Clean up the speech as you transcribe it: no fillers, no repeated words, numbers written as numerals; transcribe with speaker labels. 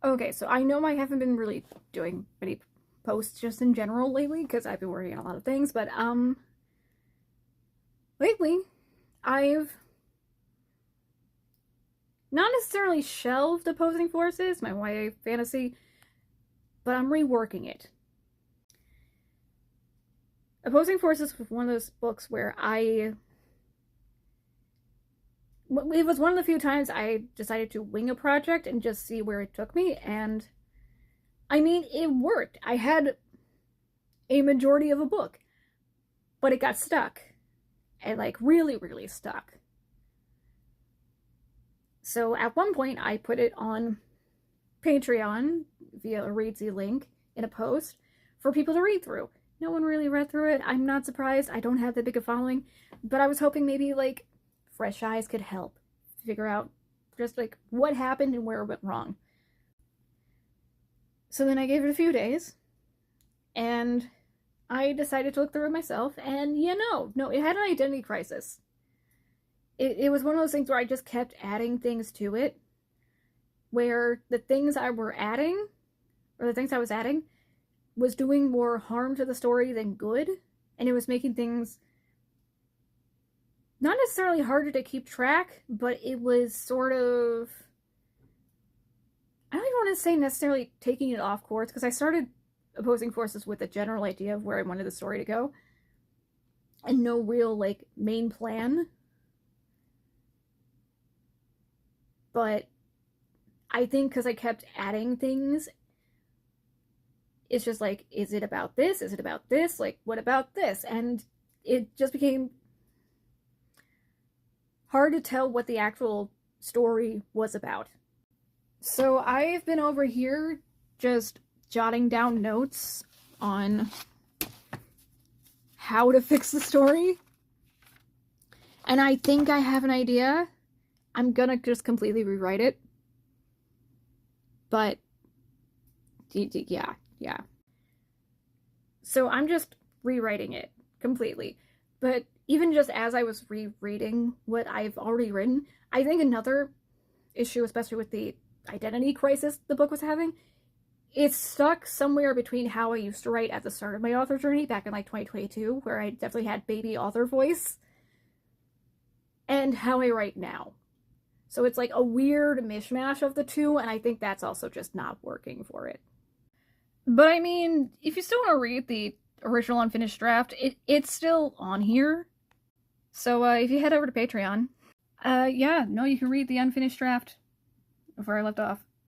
Speaker 1: Okay, so I know I haven't been really doing many posts just in general lately because I've been working on a lot of things, but lately I've not necessarily shelved Opposing Forces, my YA fantasy, but I'm reworking it. Opposing Forces was one of those books where it was one of the few times I decided to wing a project and just see where it took me, and I mean, it worked. I had a majority of a book, but it got stuck. And like really, really stuck. So at one point, I put it on Patreon via a Readsy link in a post for people to read through. No one really read through it. I'm not surprised. I don't have that big a following, but I was hoping maybe like fresh eyes could help figure out just like what happened and where it went wrong. So then I gave it a few days, and I decided to look through it myself, and no, it had an identity crisis. It was one of those things where I just kept adding things to it, where the things I were adding, or the things I was adding, was doing more harm to the story than good, and it was making things not necessarily harder to keep track, but it was sort of, I don't even want to say necessarily taking it off course, because I started Opposing Forces with a general idea of where I wanted the story to go, and no real like main plan. But I think because I kept adding things, it's just like, is it about this? Is it about this? Like, what about this? And it just became hard to tell what the actual story was about. So I've been over here just jotting down notes on how to fix the story. And I think I have an idea. I'm gonna just completely rewrite it. But yeah. So I'm just rewriting it completely. But even just as I was rereading what I've already written, I think another issue, especially with the identity crisis the book was having, it's stuck somewhere between how I used to write at the start of my author journey back in like 2022, where I definitely had baby author voice, and how I write now. So it's like a weird mishmash of the two, and I think that's also just not working for it. But I mean, if you still want to read the original unfinished draft, it's still on here. So if you head over to Patreon, you can read the unfinished draft of where I left off.